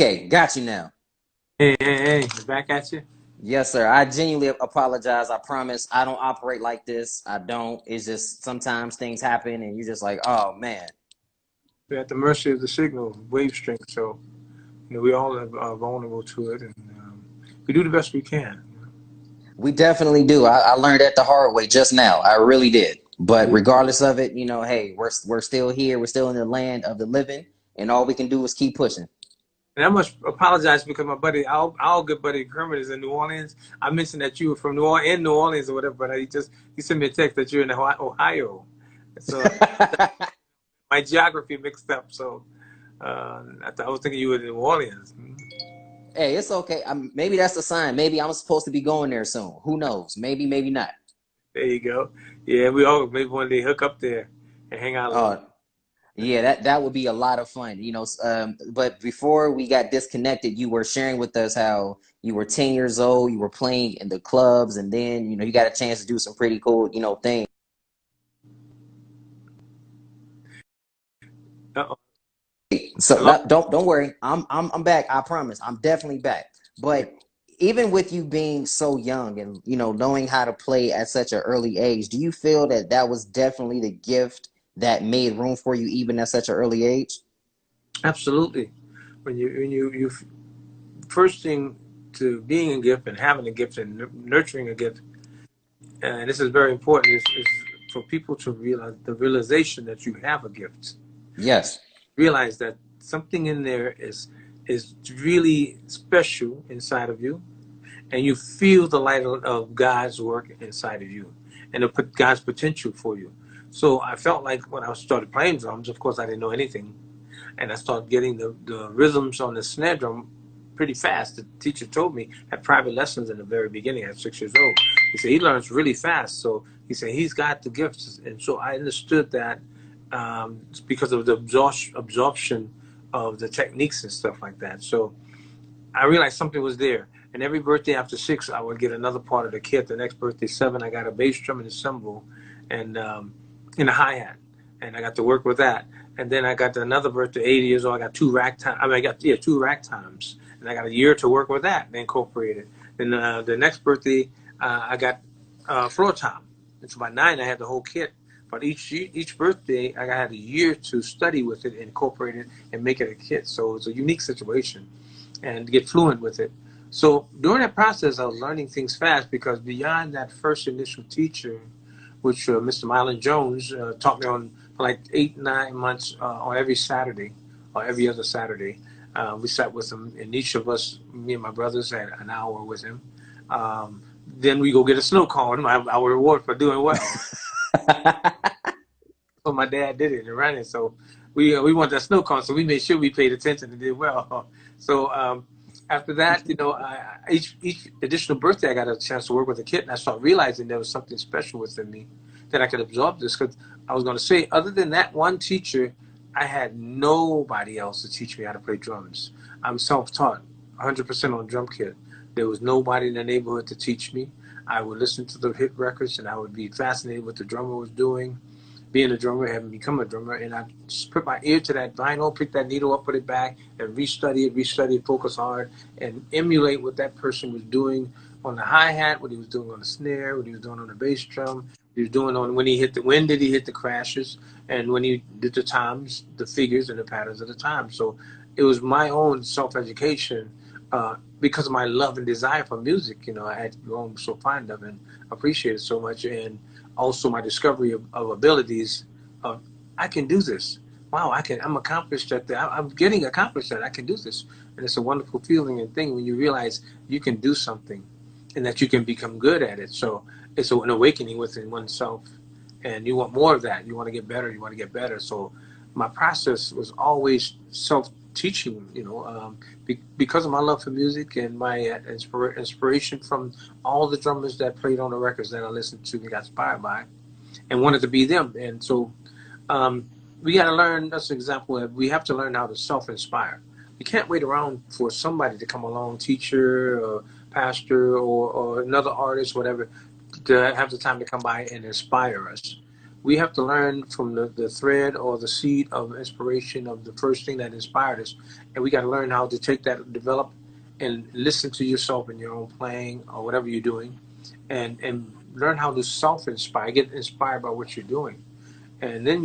Okay, got you now. Hey, back at you. Yes, sir. I genuinely apologize. I promise I don't operate like this. I don't. It's just sometimes things happen and you're just like, oh man. We're at the mercy of the signal wave strength, so we all are vulnerable to it, and we do the best we can. We definitely do. I learned that the hard way just now. I really did. But Yeah. regardless of it, hey, we're still here. We're still in the land of the living, and all we can do is keep pushing. And I must apologize because my buddy, our good buddy Kermit is in New Orleans. I mentioned that you were from New Orleans or whatever, but he sent me a text that you're in Ohio. So my geography mixed up. So I was thinking you were in New Orleans. Hey, it's okay. Maybe that's a sign. Maybe I'm supposed to be going there soon. Who knows? Maybe, maybe not. There you go. Yeah, we all maybe one day hook up there and hang out a little. Uh, yeah, that would be a lot of fun. But before we got disconnected, you were sharing with us how you were 10 years old, you were playing in the clubs, and then you got a chance to do some pretty cool things. Uh-oh. So Hello? don't worry. I'm back. I promise. I'm definitely back. Yeah. But even with you being so young and knowing how to play at such an early age, do you feel that that was definitely the gift that made room for you even at such an early age? Absolutely. When you first thing to being a gift and having a gift and nurturing a gift, and this is very important, is for people to realize the realization that you have a gift. Yes. Realize that something in there is really special inside of you, and you feel the light of God's work inside of you, and to put God's potential for you. So I felt like when I started playing drums, of course I didn't know anything, and I started getting the rhythms on the snare drum pretty fast. The teacher told me at private lessons in the very beginning at 6 years old. He said he learns really fast. So he said he's got the gifts, and so I understood that because of the absorption of the techniques and stuff like that. So I realized something was there. And every birthday after 6, I would get another part of the kit. The next birthday, 7, I got a bass drum and a cymbal and a hi-hat. And I got to work with that. And then I got to another birthday, 80 years old, I got 2 rack times. I mean, I got, yeah, 2 rack times. And I got a year to work with that and incorporate it. Then the next birthday, I got floor tom. And so by 9, I had the whole kit. But each birthday, I had a year to study with it, incorporate it, and make it a kit. So it's a unique situation and get fluent with it. So during that process, I was learning things fast because beyond that first initial teacher, which Mr. Mylan Jones taught me on for like 8, 9 months on every Saturday or every other Saturday. We sat with him, and each of us, me and my brothers, had an hour with him. Then we go get a snow cone, our reward for doing well. So my dad did it and ran it. So we want that snow cone, so we made sure we paid attention and did well. So after that, each additional birthday, I got a chance to work with a kid, and I started realizing there was something special within me that I could absorb this. Because I was going to say, other than that one teacher, I had nobody else to teach me how to play drums. I'm self-taught, 100% on drum kit. There was nobody in the neighborhood to teach me. I would listen to the hit records, and I would be fascinated with what the drummer was doing. Being a drummer, having become a drummer, and I just put my ear to that vinyl, pick that needle up, put it back, and restudy it, focus hard, and emulate what that person was doing on the hi-hat, what he was doing on the snare, what he was doing on the bass drum, what he was doing on when did he hit the crashes, and when he did the times, the figures, and the patterns of the time. So it was my own self-education because of my love and desire for music. I had grown so fond of and appreciated so much, and also my discovery of abilities of I can do this. Wow, I'm accomplished at that. I'm getting accomplished at it. I can do this. And it's a wonderful feeling and thing when you realize you can do something and that you can become good at it. So it's an awakening within oneself. And you want more of that. You want to get better. You want to get better. So my process was always self-teaching, because of my love for music and my inspiration from all the drummers that played on the records that I listened to and got inspired by and wanted to be them. And so we got to learn, that's an example, we have to learn how to self-inspire. You can't wait around for somebody to come along, teacher or pastor or another artist, whatever, to have the time to come by and inspire us. we have to learn from the thread or the seed of inspiration of the first thing that inspired us, and we got to learn how to take that, develop, and listen to yourself in your own playing or whatever you're doing, and learn how to self-inspire, get inspired by what you're doing, and then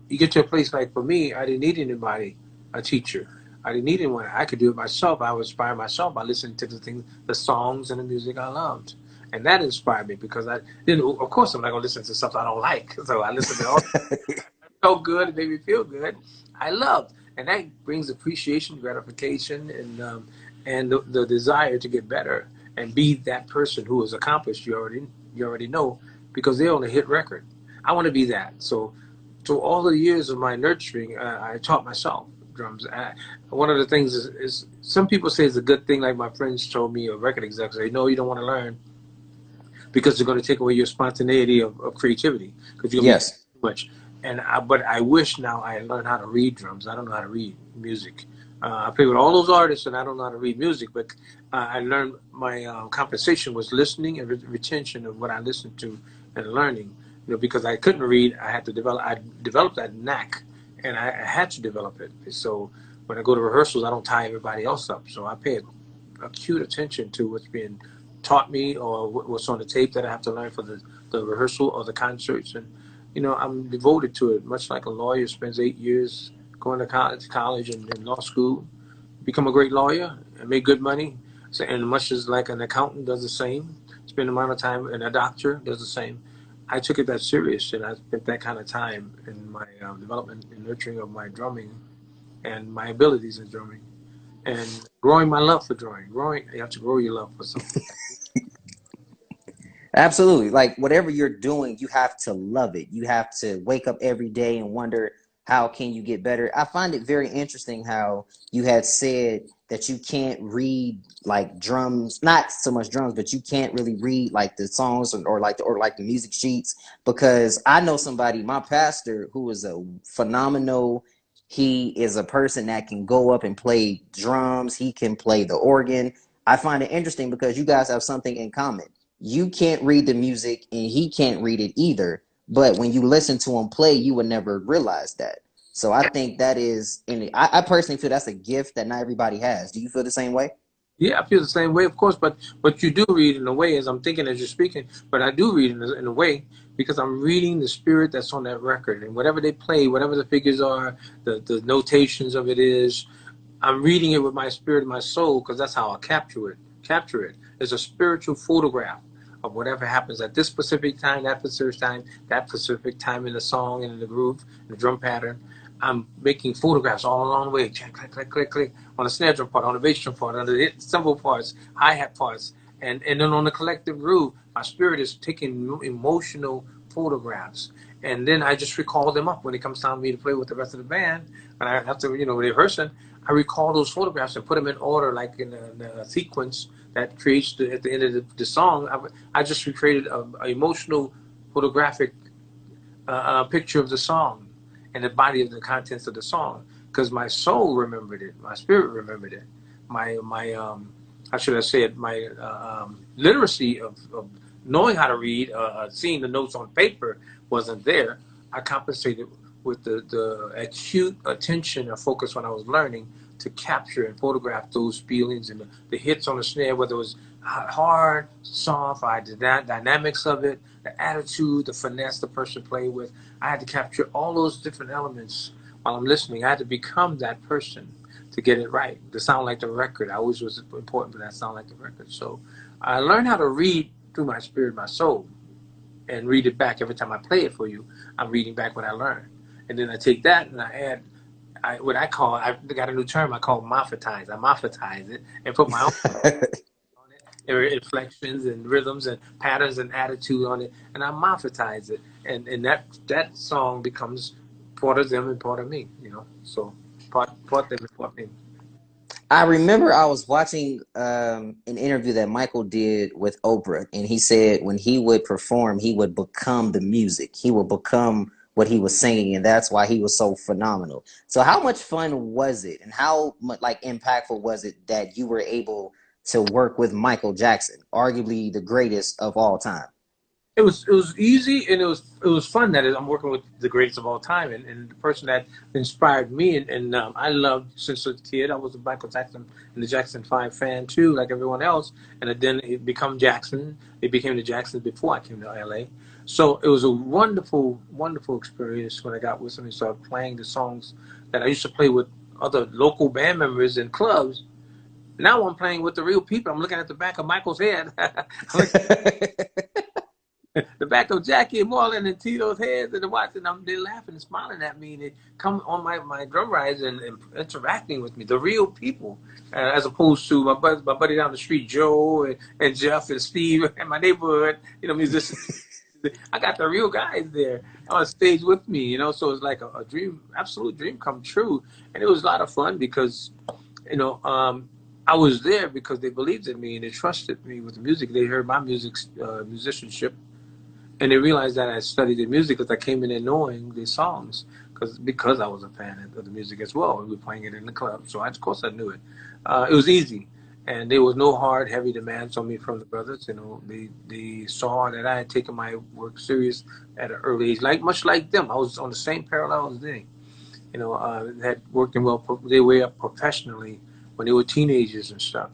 you get to a place like for me, I didn't need anybody, a teacher. I didn't need anyone. I could do it myself. I would inspire myself by listening to the things, the songs and the music I loved. And that inspired me because I didn't, of course, I'm not going to listen to stuff I don't like. So I listened to all felt good, it made me feel good. I loved, and that brings appreciation, gratification, and the desire to get better and be that person who is accomplished. You already know because they only hit record. I want to be that. So all the years of my nurturing, I taught myself drums. One of the things is some people say it's a good thing, like my friends told me, or record executives, they know you don't want to learn because they're going to take away your spontaneity of creativity because you're going to be Yes. too much. But I wish now I had learned how to read drums. I don't know how to read music. I play with all those artists and I don't know how to read music, but I learned my compensation was listening and retention of what I listened to and learning. Because I couldn't read, I had to develop. I developed that knack, and I had to develop it. So when I go to rehearsals, I don't tie everybody else up. So I pay acute attention to what's being taught me or what's on the tape that I have to learn for the rehearsal or the concerts. And, I'm devoted to it, much like a lawyer spends 8 years going to college and law school, become a great lawyer and make good money. So, and much as like an accountant does the same, spend a amount of time, and a doctor does the same. I took it that serious, and I spent that kind of time in my development and nurturing of my drumming and my abilities in drumming and growing my love for drawing. You have to grow your love for something. Absolutely. Like whatever you're doing, you have to love it. You have to wake up every day and wonder how can you get better. I find it very interesting how you had said that you can't read like drums, not so much drums, but you can't really read like the songs or like the music sheets because I know somebody, my pastor, who is a phenomenal. He is a person that can go up and play drums. He can play the organ. I find it interesting because you guys have something in common. You can't read the music and he can't read it either. But when you listen to him play, you would never realize that. So I think that is, and I personally feel that's a gift that not everybody has. Do you feel the same way? Yeah, I feel the same way, of course. But you do read in a way, as I'm thinking as you're speaking. But I do read in a way because I'm reading the spirit that's on that record, and whatever they play, whatever the figures are, the notations of it is, I'm reading it with my spirit and my soul because that's how I capture it. Capture it. It's a spiritual photograph of whatever happens at this specific time, that specific time in the song and in the groove, in the drum pattern. I'm making photographs all along the way. Click, click, click, click, click. On the snare drum part, on the bass drum part, on the cymbal parts, hi-hat parts, and then on the collective groove, my spirit is taking emotional photographs. And then I just recall them up when it comes time for me to play with the rest of the band. And I have to, rehearsing. I recall those photographs and put them in order, like in a sequence that creates at the end of the song. I just recreated an emotional photographic picture of the song and the body of the contents of the song because my soul remembered it, my spirit remembered it, my how should I say it, my literacy of knowing how to read, seeing the notes on paper wasn't there. I compensated with the acute attention or focus when I was learning to capture and photograph those feelings and the hits on the snare, whether it was hard, soft, the dynamics of it, the attitude, the finesse the person played with. I had to capture all those different elements while I'm listening. I had to become that person to get it right, to sound like the record. I always was important for that sound like the record. So I learned how to read through my spirit, my soul, and read it back every time I play it for you. I'm reading back what I learned. And then I take that and I add I got a new term I call Moffettize. I Moffettize it and put my own on it, inflections and rhythms and patterns and attitude on it, and I Moffettize it. And that song becomes part of them and part of me, So part them and part me. I remember I was watching an interview that Michael did with Oprah, and he said when he would perform, he would become the music. He would become what he was singing, and that's why he was so phenomenal. So, how much fun was it, and how much like impactful was it that you were able to work with Michael Jackson, arguably the greatest of all time? It was easy, and it was fun. That is, I'm working with the greatest of all time, and the person that inspired me, and I loved since a kid. I was a Michael Jackson and the Jackson 5 fan too, like everyone else. And then it became Jackson. It became the Jacksons before I came to LA. So it was a wonderful, wonderful experience when I got with them and started playing the songs that I used to play with other local band members in clubs. Now I'm playing with the real people. I'm looking at the back of Michael's head. I'm looking the back of Jackie and Marlon and Tito's heads, and they're watching them. They're laughing and smiling at me, and they come on my drum rides and interacting with me. The real people, as opposed to my buddy down the street, Joe and Jeff and Steve and my neighborhood, musicians. I got the real guys there on stage with me, So it's like a dream, absolute dream come true, and it was a lot of fun because, you know, um, I was there because they believed in me and they trusted me with the music. They heard my musicianship, and they realized that I studied the music because I came in there knowing the songs because I was a fan of the music as well. We were playing it in the club, so of course I knew it. It was easy, and there was no hard, heavy demands on me from the brothers. They saw that I had taken my work serious at an early age, much like them. I was on the same parallel as they. Had worked them well. They were up professionally when they were teenagers and stuff.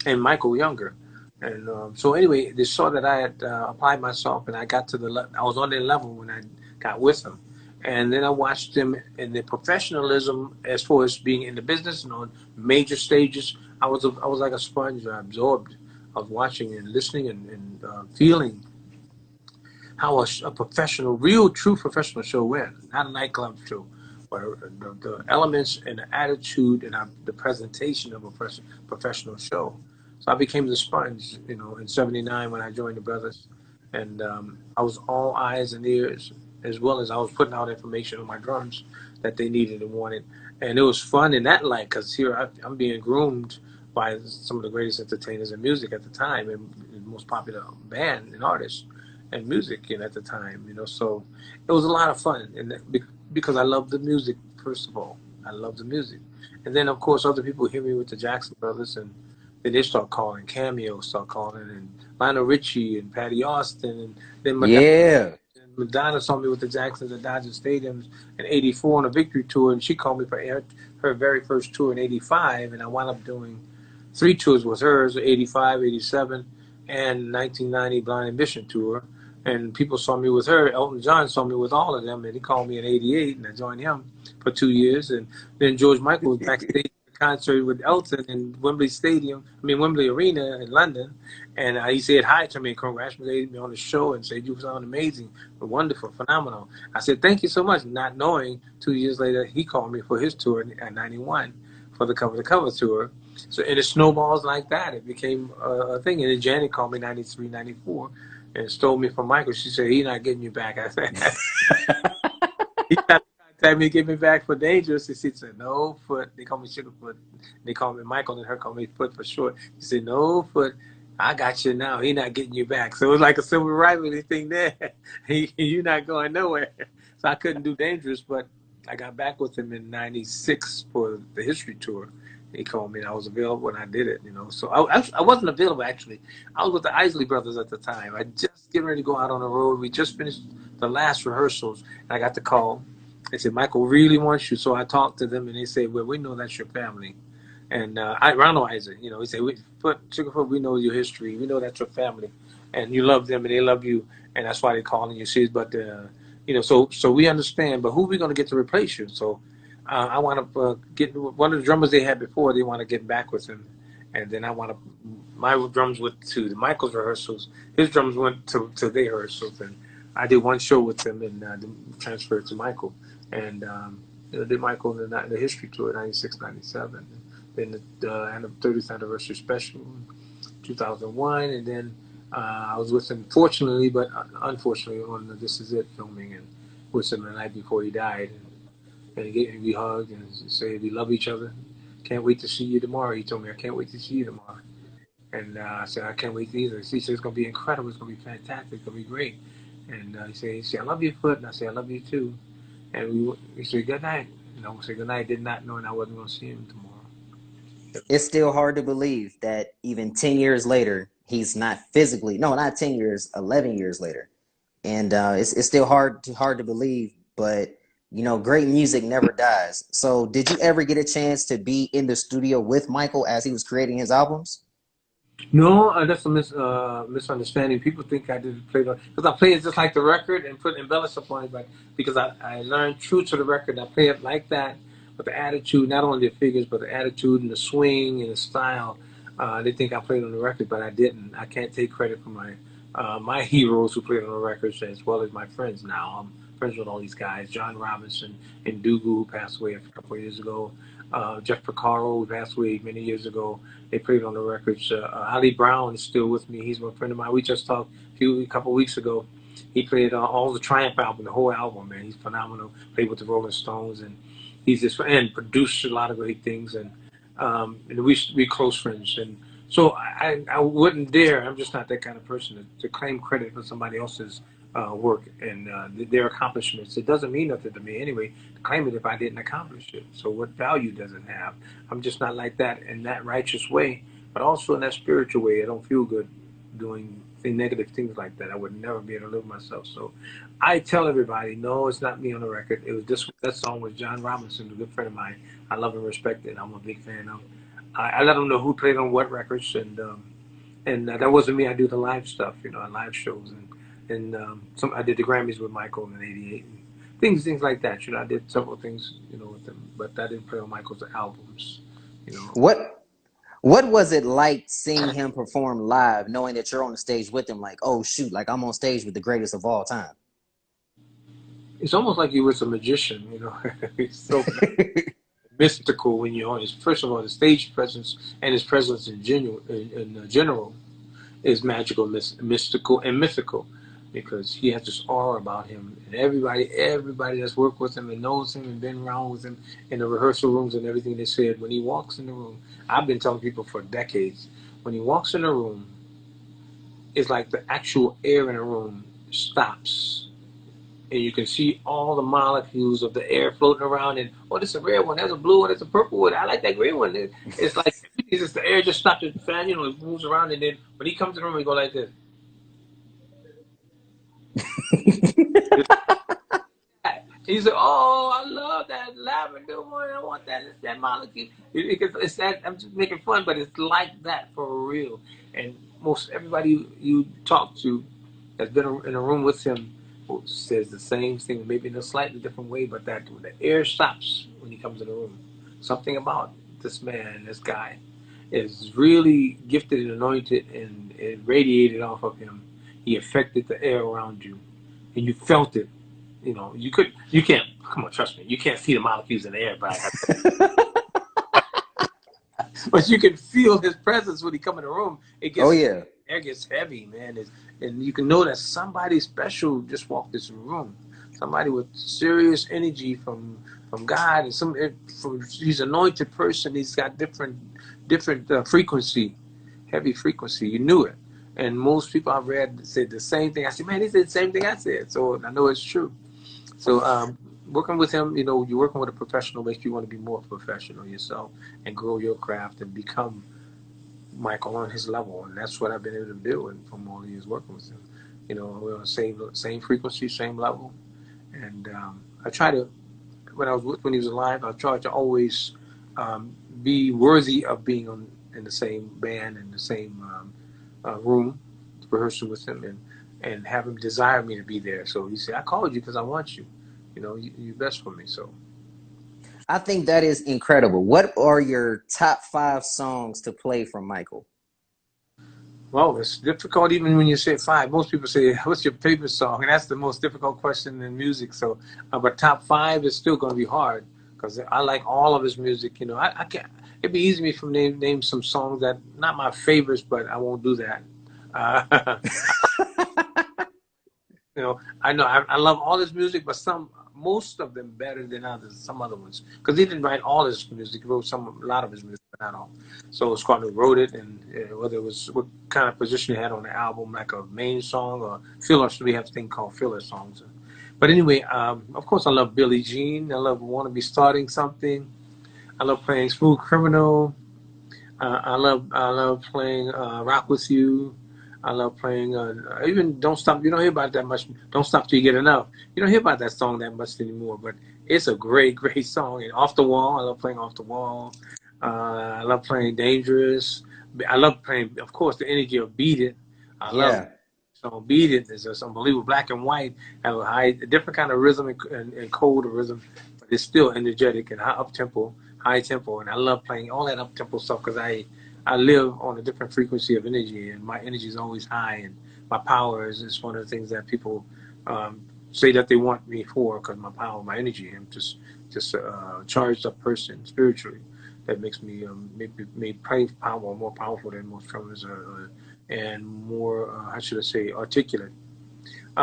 And Michael younger. And so anyway, they saw that I had applied myself, and I got to I was on their level when I got with them. And then I watched them in their professionalism as far as being in the business and on major stages. I was like a sponge. I absorbed of watching and listening and feeling how a professional, real, true professional show went, not a nightclub show, where the elements and the attitude and the presentation of a professional show. So I became the sponge, in '79 when I joined the brothers, and I was all eyes and ears, as well as I was putting out information on my drums that they needed and wanted, and it was fun in that light because here I'm being groomed by some of the greatest entertainers in music at the time and most popular band and artists and music at the time, So it was a lot of fun, and because I love the music. First of all, I love the music, and then of course other people hear me with the Jackson Brothers, and then they start calling, Cameo start calling, and Lionel Richie and Patty Austin, and then Yeah. Madonna saw me with the Jacksons at Dodger Stadiums in '84 on a victory tour, and she called me for her very first tour in '85, and I wound up doing 3 tours with hers: '85, '87, and 1990 Blind Ambition tour. And people saw me with her. Elton John saw me with all of them, and he called me in '88, and I joined him for 2 years. And then George Michael was backstage at a concert with Elton in Wembley Arena in London, and he said hi to me, congratulated me on the show, and said you sound amazing, wonderful, phenomenal. I said thank you so much, not knowing 2 years later he called me for his tour in '91 for the Cover tour. So and it snowballs like that. It became a thing. And then Janet called me '93, '94 and stole me from Michael. She said, he's not getting you back. I said, he tried to contact me, get me back for Dangerous. And she said, no, Foot. They call me Sugarfoot. They call me Michael, and her call me Foot for short. She said, no, Foot. I got you now. He not getting you back. So it was like a civil rivalry thing there. You're not going nowhere. So I couldn't do Dangerous, but I got back with him in '96 for the History Tour. He called me, and I was available, and I did it. So I wasn't available, actually. I was with the Isley Brothers at the time. I just getting ready to go out on the road. We just finished the last rehearsals, and I got the call. They said, Michael really wants you. So I talked to them, and they said, well, we know that's your family. And Ronald Isaac, he said, Sugarfoot, we know your history. We know that's your family. And you love them, and they love you, and that's why they're calling you. But, so we understand, but who are we going to get to replace you? So I want to get one of the drummers they had before. They want to get back with him, and then my drums went to the Michael's rehearsals. His drums went to their rehearsals, and I did one show with them and then transferred to Michael, and did Michael in the History Tour '96, '97, then the 30th anniversary special in 2001, and then I was with him fortunately, but unfortunately on the This Is It filming, and with him the night before he died. And we hugged and said we love each other. Can't wait to see you tomorrow. He told me, I can't wait to see you tomorrow. And I said, I can't wait either. He said, it's going to be incredible. It's going to be fantastic. It's going to be great. And he said, I love you, Foot. And I said, I love you too. And we said, good night. We said good night, did not knowing I wasn't going to see him tomorrow. It's still hard to believe that even 10 years later, he's not physically, no, not 10 years, 11 years later. And it's still hard to believe, but great music never dies. So did you ever get a chance to be in the studio with Michael as he was creating his albums? No, that's a misunderstanding. People think I did play because I play it just like the record and put embellish upon it, but because I learned true to the record, I play it like that with the attitude, not only the figures, but the attitude and the swing and the style. They think I played on the record, but I didn't. I can't take credit for my heroes who played on the records as well as my friends now. I'm friends with all these guys, John Robinson and Dugu, who passed away a couple of years ago. Jeff Porcaro, who passed away many years ago. They played on the records. Ali Brown is still with me. He's my friend of mine. We just talked a couple of weeks ago. He played all the Triumph album, the whole album, man. He's phenomenal. Played with the Rolling Stones, and he's just and produced a lot of great things. And we close friends. And so I wouldn't dare. I'm just not that kind of person to claim credit for somebody else's work and their accomplishments. It doesn't mean nothing to me anyway to claim it if I didn't accomplish it. So what value does it have? I'm just not like that in that righteous way, but also in that spiritual way. I don't feel good doing negative things like that. I would never be able to live myself. So I tell everybody, no, it's not me on the record. It was that song was John Robinson, a good friend of mine. I love and respect it. I'm a big fan of. I let him know who played on what records, and that wasn't me. I do the live stuff, live shows, and I did the Grammys with Michael in '88, and things like that. I did several things, with them, but I didn't play on Michael's albums, you know. What was it like seeing him perform live, knowing that you're on the stage with him? Like, oh shoot, like I'm on stage with the greatest of all time. It's almost like he was a magician, He's so mystical when you're on his. First of all, the stage presence and his presence in general is magical, mystical, and mythical, because he has this aura about him, and everybody that's worked with him and knows him and been around with him in the rehearsal rooms and everything, they said when he walks in the room. I've been telling people for decades, when he walks in the room, it's like the actual air in the room stops. And you can see all the molecules of the air floating around. And this is a red one. There's a blue one. There's a purple one. I like that green one. It's like the air just stops the fan. It moves around. And then when he comes in the room, he go like this. He said, "Oh, I love that lavender one. I want that molecule." It's that. I'm just making fun, but it's like that for real. And most everybody you talk to that's been in a room with him says the same thing, maybe in a slightly different way, but that when the air stops when he comes in the room, something about this man, this guy, is really gifted and anointed, and it radiated off of him. He affected the air around you, and you felt it. You can't. Come on, trust me. You can't see the molecules in the air, but you can feel his presence when he come in the room. Air gets heavy, man. And you can know that somebody special just walked this room. Somebody with serious energy from God, and he's an anointed person. He's got different frequency, heavy frequency. You knew it. And most people I've read said the same thing. I said, man, he said the same thing I said. So I know it's true. So working with him, you're working with a professional makes you want to be more professional yourself and grow your craft and become Michael on his level. And that's what I've been able to do and from all the years working with him. We're on the same frequency, same level. And I try to, when he was alive, I tried to always be worthy of being in the same band and the same room, rehearsing with him, and have him desire me to be there. So he said, "I called you because I want you. You're best for me." So I think that is incredible. What are your top 5 songs to play from Michael? Well, it's difficult even when you say 5. Most people say, "What's your favorite song?" And that's the most difficult question in music. So, but top 5 is still going to be hard because I like all of his music. I can't. It'd be easy for me to name some songs that not my favorites, but I won't do that. I know I love all his music, but most of them better than others. Some other ones, because he didn't write all his music. He wrote a lot of his music, but not all. So Scott wrote it, and whether it was what kind of position he had on the album, like a main song or filler. So we have a thing called filler songs. But anyway, of course, I love Billie Jean. I love "Wanna Be Starting Something." I love playing "Smooth Criminal." I love playing Rock with You. I love playing even Don't Stop. You don't hear about that much. Don't Stop Till You Get Enough. You don't hear about that song that much anymore. But it's a great, great song. And Off the Wall. I love playing Off the Wall. I love playing Dangerous. I love playing, of course, the energy of Beat It. I love Yeah. so Beat It is just unbelievable. Black and White have a different kind of rhythm and code of rhythm, but it's still energetic and up tempo, high tempo. And I love playing all that up tempo stuff because I live on a different frequency of energy, and my energy is always high, and my power is one of the things that people say that they want me for because my power, my energy. I'm just a charged up person spiritually. That makes me maybe power more powerful than most drummers and more how should I say articulate.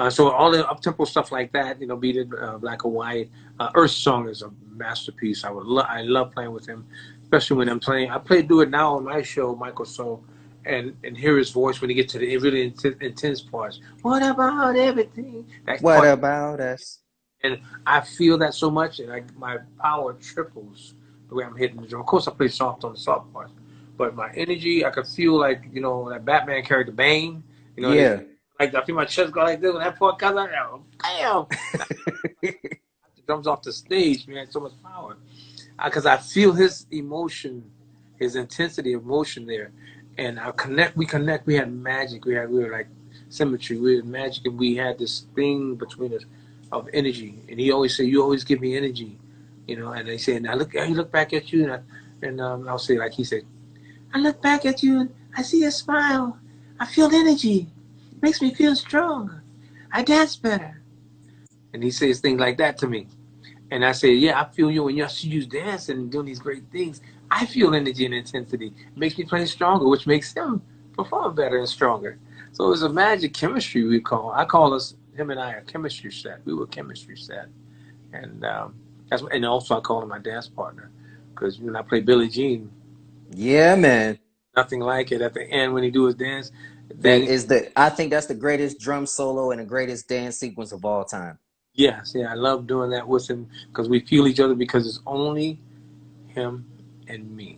So all the up tempo stuff like that, Beat It, Black or White. Earth Song is a masterpiece. I love playing with him, especially when I'm playing. I do it now on my show, Michael. So, and hear his voice when he gets to the really intense parts. What about everything? That What part, about us? and I feel that so much, and my power triples the way I'm hitting the drum. Of course, I play soft on the soft parts, but my energy, I could feel like that Batman character Bane. They Yeah. like I feel my chest go like this when that part comes out. Bam! The drums off the stage, man. So much power because I feel his emotion, his intensity of emotion there, and I connect. We connect. We had magic. We were like symmetry. We had magic, and we had this thing between us of energy. And he always said, "You always give me energy," And they said, "I look back at you, and I'll say like he said, I look back at you and I see a smile. I feel energy. It makes me feel stronger. I dance better." And he says things like that to me. And I say, yeah, I feel you when you see you dancing and doing these great things. I feel energy and intensity. It makes me play stronger, which makes him perform better and stronger. So it's a magic chemistry we call. I call us him and I a chemistry set. We were a chemistry set, and and also I call him my dance partner because when I play Billie Jean, Yeah, man. nothing like it. At the end when he do his dance That thing, is I think that's the greatest drum solo and the greatest dance sequence of all time. yes, yeah, I love doing that with him because we feel each other because it's only him and me.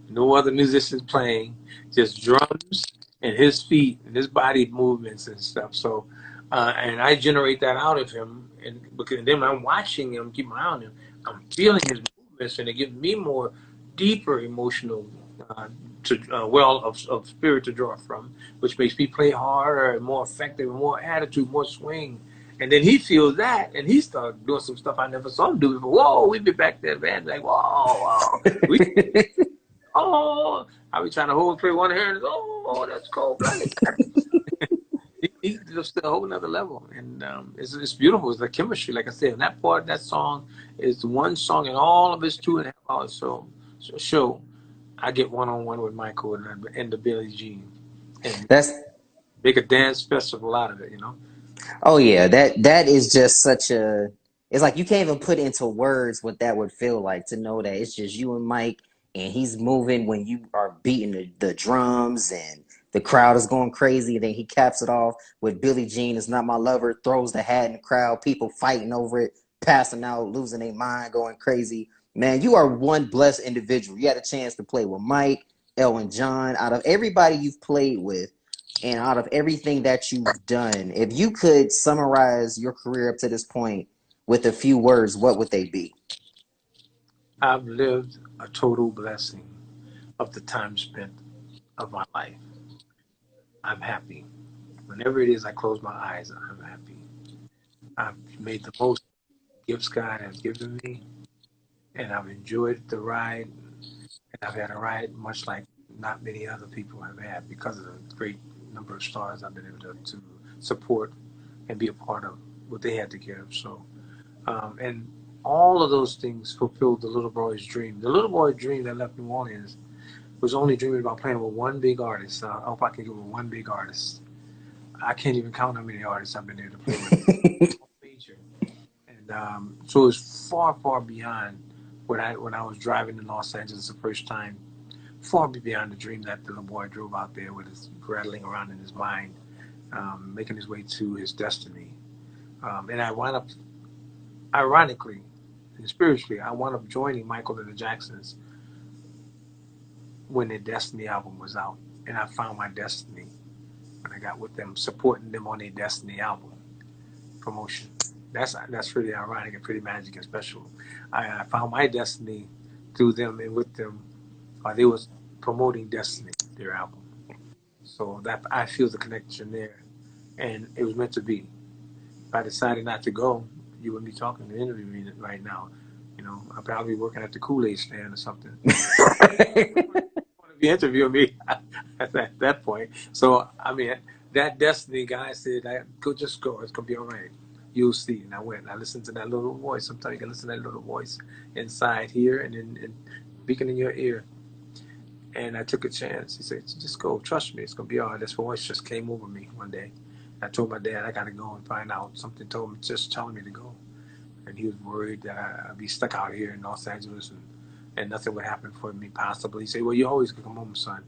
No other musicians playing, just drums and his feet and his body movements and stuff. So, and I generate that out of him, and because then when I'm watching him, keep my eye on him, I'm feeling his movements, and it gives me more deeper emotional well of spirit to draw from, which makes me play harder and more effective and more attitude, more swing. And then he feels that, and he started doing some stuff I never saw him do before. Whoa, we be back there, man, like whoa, whoa. We oh, I be trying to hold play one hand. Oh, that's cold blooded. He just a whole another level, and it's beautiful. It's the chemistry, like I said. And that song is one song in all of his 2.5 hours. Show I get one on one with Michael and the Billie Jean, and That's make a dance festival out of it. Oh yeah, that is just such a it's like you can't even put into words what that would feel like to know that it's just you and Mike and he's moving when you are beating the drums and the crowd is going crazy. And then he caps it off with Billie Jean is not my lover, throws the hat in the crowd, people fighting over it, passing out, losing their mind, going crazy. Man, you are one blessed individual. You had a chance to play with Mike, Elwin John. Out of everybody you've played with, and out of everything that you've done, if you could summarize your career up to this point with a few words, what would they be? I've lived a total blessing of the time spent of my life. I'm happy. Whenever it is I close my eyes, I'm happy. I've made the most of gifts God has given me, and I've enjoyed the ride. And I've had a ride much like not many other people have had because of the great number of stars I've been able to support and be a part of what they had to give. So, and all of those things fulfilled the little boy's dream. The little boy's dream that left New Orleans was only dreaming about playing with one big artist. I hope I can get with one big artist. I can't even count how many artists I've been able to play with. Major. And so it's far, far beyond when I was driving in Los Angeles the first time, far beyond the dream that the little boy drove out there with his rattling around in his mind, making his way to his destiny. And I wound up, ironically and spiritually, I wound up joining Michael and the Jacksons when their Destiny album was out, and I found my destiny when I got with them, supporting them on their Destiny album promotion. That's really ironic and pretty magic and special. I found my destiny through them and with them while they was promoting Destiny, their album. So that I feel the connection there, and it was meant to be. If I decided not to go, you wouldn't be talking to interview me right now. You know, I'd probably be working at the Kool-Aid stand or something. Want to be interviewing me at that point. So I mean, that Destiny guy said, "Go, just go. It's gonna be all right. You'll see." And I went. And I listened to that little voice. Sometimes you can listen to that little voice inside here and speaking in your ear. And I took a chance. He said, "Just go. Trust me. It's gonna be all right." This voice just came over me one day. I told my dad I gotta go and find out. Something told me, just telling me to go, and he was worried that I'd be stuck out here in Los Angeles and nothing would happen for me possibly. He said, "Well, you always can come home, son."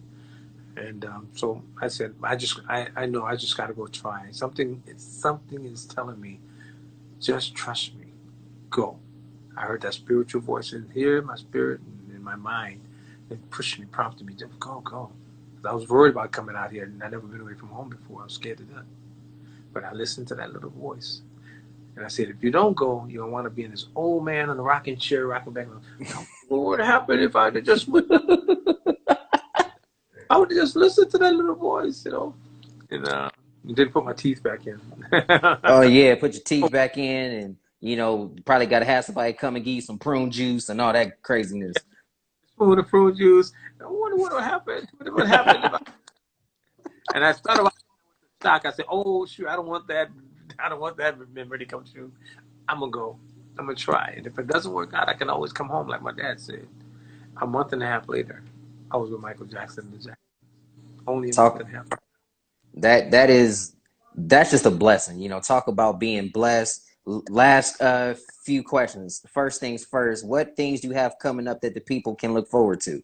And so I said, I know I just got to go try. Something is telling me, just trust me, go. I heard that spiritual voice in here, my spirit and in my mind, it pushed me, prompted me, just go. 'Cause I was worried about coming out here, and I'd never been away from home before. I was scared to death. But I listened to that little voice. And I said, if you don't go, you don't want to be in this old man on the rocking chair, rocking back. What would happen if I just went? I would just listen to that little voice, you know, and didn't put my teeth back in. Oh yeah, put your teeth back in, and probably got to have somebody come and give you some prune juice and all that craziness. Spoon of prune juice. I wonder what would happen. What would happen if I... And I started watching stock. I said, "Oh shoot, I don't want that. I don't want that memory to come true. I'm gonna go. I'm gonna try. And if it doesn't work out, I can always come home, like my dad said." A month and a half later, I was with Michael Jackson. Only a month Talk and a half. that's just a blessing. Talk about being blessed. Last few questions. First things first. What things do you have coming up that the people can look forward to?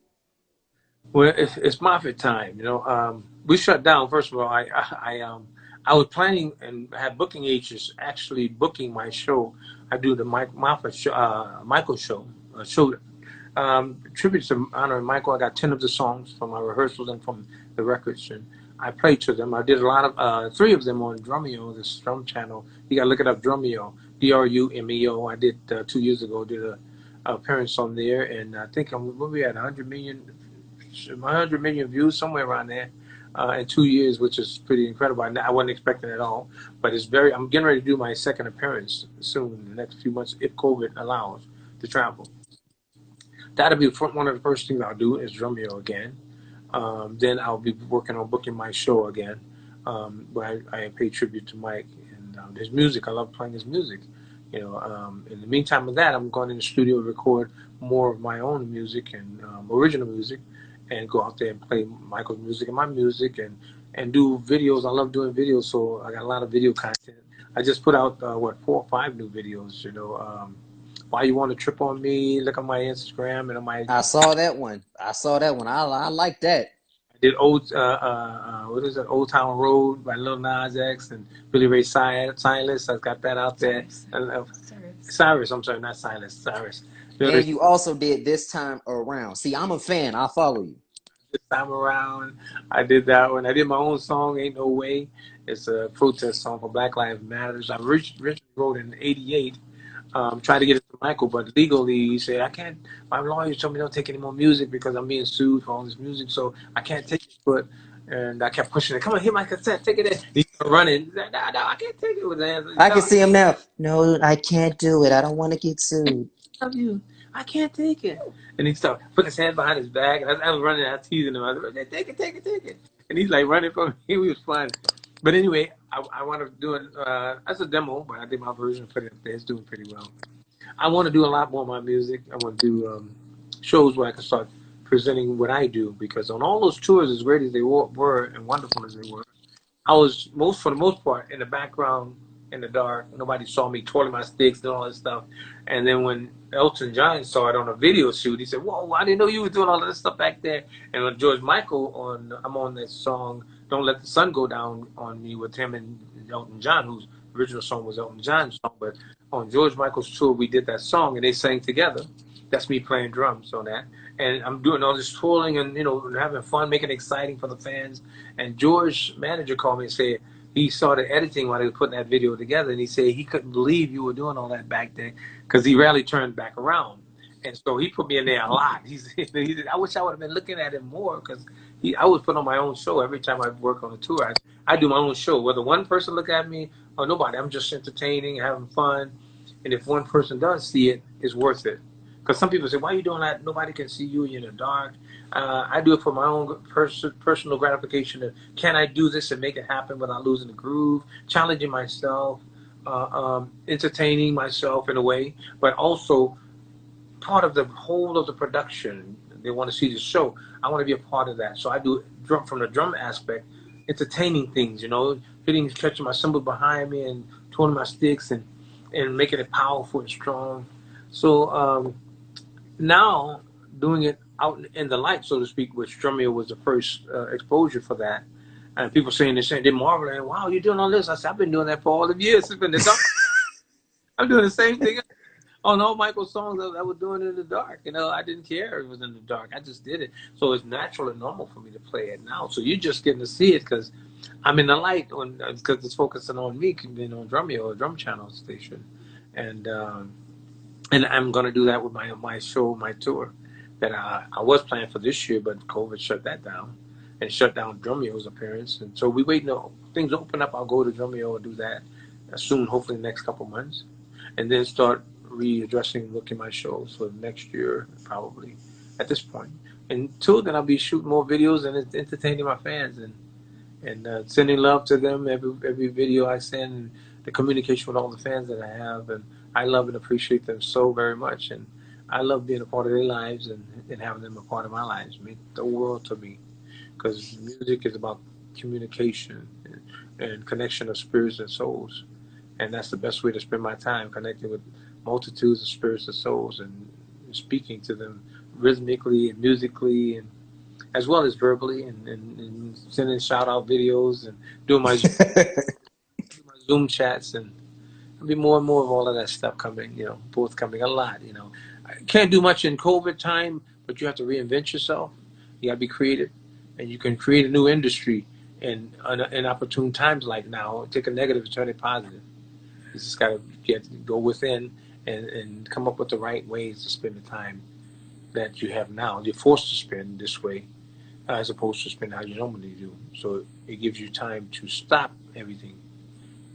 Well, it's Moffett time. You know, we shut down. First of all, I was planning and had booking agents actually booking my show. I do the Moffett show, Michael show, tribute to honor Michael. I got 10 of the songs from my rehearsals and from the records, and I played to them. I did a lot of 3 of them on Drumeo, this drum channel. You got to look it up, Drumeo, Drumeo. I did 2 years ago. Did a appearance on there, and I think we had 100 million views, somewhere around there, in 2 years, which is pretty incredible. I wasn't expecting it at all, but I'm getting ready to do my second appearance soon, in the next few months, if COVID allows to travel. That'll be one of the first things I'll do is Drumeo again. Then I'll be working on booking my show again, where I pay tribute to Mike and his music. I love playing his music. In the meantime of that, I'm going in the studio to record more of my own music and original music, and go out there and play Michael's music and my music and do videos. I love doing videos, so I got a lot of video content. I just put out 4 or 5 new videos. Why you want to trip on me? Look on my Instagram and on my. I saw that one. I like that. I did what is it? Old Town Road by Lil Nas X and Billy Ray Cyrus. I got that out there. Cyrus. I'm sorry, not Silas. Cyrus. And you also did This Time Around. See, I'm a fan. I follow you. This Time Around, I did that one. I did my own song, Ain't No Way. It's a protest song for Black Lives Matters. I originally wrote in '88. Tried to get it to Michael, but legally he said, I can't. My lawyer told me don't take any more music because I'm being sued for all this music, so I can't take it. And I kept pushing it. Come on, hit my cassette, take it in. He's running. He said, no, I can't take it with hands. I can see him now. No, I can't do it. I don't want to get sued. I love you. I can't take it. And he started putting his hand behind his back. And I was running, I was teasing him. I was like, take it. And he's like running from me. It was fun. But anyway, I want to do it as a demo, but I did my version, put it up there. It's doing pretty well. I want to do a lot more of my music. I want to do shows where I can start presenting what I do, because on all those tours, as great as they were and wonderful as they were, I was for the most part in the background, in the dark. Nobody saw me twirling my sticks and all that stuff. And then when Elton John saw it on a video shoot, he said, "Whoa, I didn't know you were doing all of this stuff back there." And when George Michael I'm on that song, "Don't Let the Sun Go Down" on me with him and Elton John, whose original song was Elton John's song, but on George Michael's tour, we did that song and they sang together. That's me playing drums on that. and I'm doing all this twirling and having fun, making it exciting for the fans. And George, manager, called me and said he saw the editing while they were putting that video together, and he said he couldn't believe you were doing all that back then because he rarely turned back around. And so he put me in there a lot. He said, I wish I would have been looking at him more because I was put on my own show every time I work on a tour. I do my own show, whether one person look at me or nobody. I'm just entertaining, having fun. And if one person does see it, it's worth it. Because some people say, why are you doing that? Nobody can see you, you're in the dark. I do it for my own personal gratification. Can I do this and make it happen without losing the groove? Challenging myself, entertaining myself in a way, but also part of the whole of the production. They want to see the show. I want to be a part of that. So I do drum from the drum aspect, entertaining things, catching my cymbal behind me and twirling my sticks and making it powerful and strong. So now doing it out in the light, so to speak, which Drumeo was the first exposure for that. And people saying they're marveling, wow, you're doing all this. I said, I've been doing that for all the years. It's been the dark. I'm doing the same thing on all Michael's songs that I was doing in the dark. I didn't care if it was in the dark. I just did it. So it's natural and normal for me to play it now. So you're just getting to see it because I'm in the light because it's focusing on me, being on Drumeo, a drum channel station. And I'm going to do that with my show, my tour that I was planning for this year, but COVID shut that down and shut down Drumeo's appearance. And so we wait until things open up. I'll go to Drumeo and do that soon, hopefully the next couple months, and then start readdressing, looking at my shows for next year, probably at this point. And until then, I'll be shooting more videos and entertaining my fans and sending love to them every video I send, the communication with all the fans that I have. And I love and appreciate them so very much. And I love being a part of their lives and having them a part of my lives. It means the world to me because music is about communication and connection of spirits and souls. And that's the best way to spend my time, connecting with multitudes of spirits and souls and speaking to them rhythmically and musically and as well as verbally and sending shout out videos and doing my Zoom chats, and there'll be more and more of all of that stuff coming, forthcoming a lot. I can't do much in COVID time, but you have to reinvent yourself. You got to be creative, and you can create a new industry in opportune times like now. Take a negative and turn it positive. You just got to go within and come up with the right ways to spend the time that you have now. You're forced to spend this way as opposed to spend how you normally do. So it gives you time to stop everything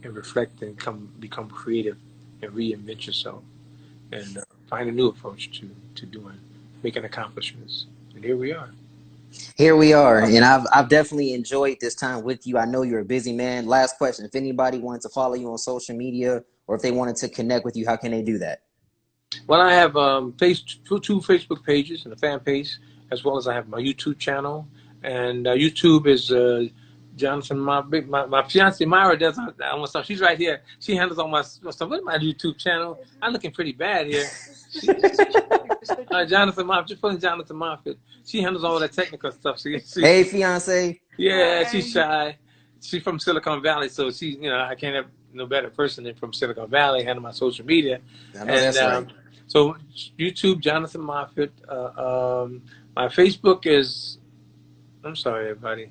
and reflect and become creative and reinvent yourself and find a new approach to making accomplishments. And here we are. Here we are, and I've definitely enjoyed this time with you. I know you're a busy man. Last question: if anybody wanted to follow you on social media, or if they wanted to connect with you, how can they do that? Well, I have two Facebook pages and a fan page, as well as I have my YouTube channel. And YouTube is Jonathan. My fiance Myra does almost stuff. She's right here. She handles all my stuff. What's my YouTube channel? I'm looking pretty bad here. Jonathan Moffett. Just putting Jonathan Moffett. She handles all that technical stuff. Hey, fiance. Yeah, she's shy. She's from Silicon Valley, so I can't have no better person than from Silicon Valley handle my social media. I know that's right. So YouTube, Jonathan Moffett. My Facebook is. I'm sorry, everybody.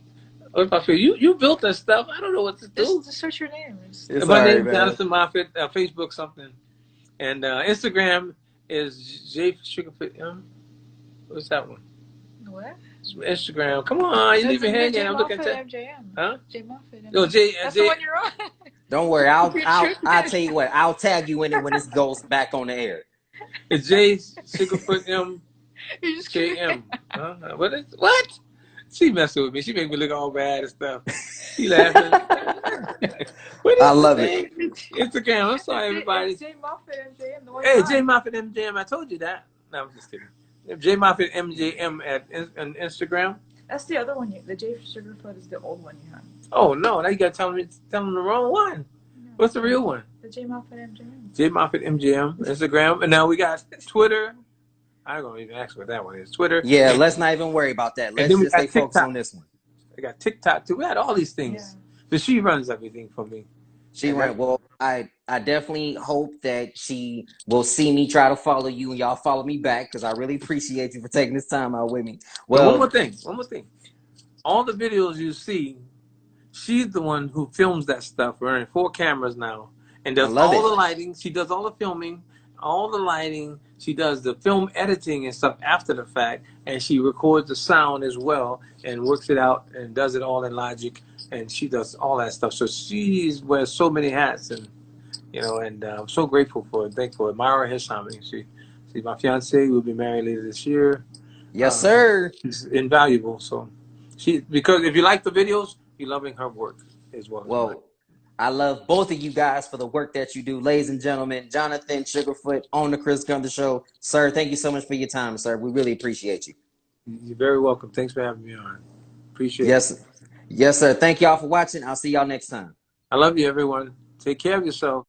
You built that stuff. I don't know what to do. Just search your name. My name is Jonathan Moffett. Facebook something, and Instagram is J Sugarfoot. What's that one? What? Instagram. Come on, you leave your hand. I'm looking at that. MJM. Huh? J Moffett. No, That's the one you're on. Don't worry. I'll tell you what. I'll tag you in it when this goes back on the air. It's J Sugarfoot M J M. What? She messing with me. She make me look all bad and stuff. She laughing. I love it. Instagram. I'm sorry, everybody. J Moffett MJM. Hey, J Moffett MJM. I told you that. No, I'm just kidding. J Moffett MJM on Instagram. That's the other one. The J Sugarfoot is the old one you have. Oh no! Now you gotta tell them the wrong one. No. What's the real one? The J Moffett MJM. J Moffett MJM Instagram, and now we got Twitter. I don't even ask what that one is. Twitter. Yeah, let's not even worry about that. Let's just stay focused on this one. We got TikTok too. We had all these things. Yeah. But she runs everything for me. She runs. Well, I I definitely hope that she will see me try to follow you and y'all follow me back because I really appreciate you for taking this time out with me. And one Well, more thing. All the videos you see, she's the one who films that stuff. We're in 4 cameras now and I does love all it. the lighting. She does all the filming, all the lighting. She does the film editing and stuff after the fact, and she records the sound as well and works it out and does it all in Logic. And she does all that stuff. So she wears so many hats, and and I'm so grateful for it. Thankful. Myra Hishami. She's my fiance. We'll be married later this year. Yes, sir. She's invaluable. So because if you like the videos, you're loving her work as well as mine. Well, I love both of you guys for the work that you do. Ladies and gentlemen, Jonathan Sugarfoot on the Chris Gunter Show. Sir, thank you so much for your time, sir. We really appreciate you. You're very welcome. Thanks for having me on. Appreciate it. Yes, yes, sir. Thank y'all for watching. I'll see y'all next time. I love you, everyone. Take care of yourself.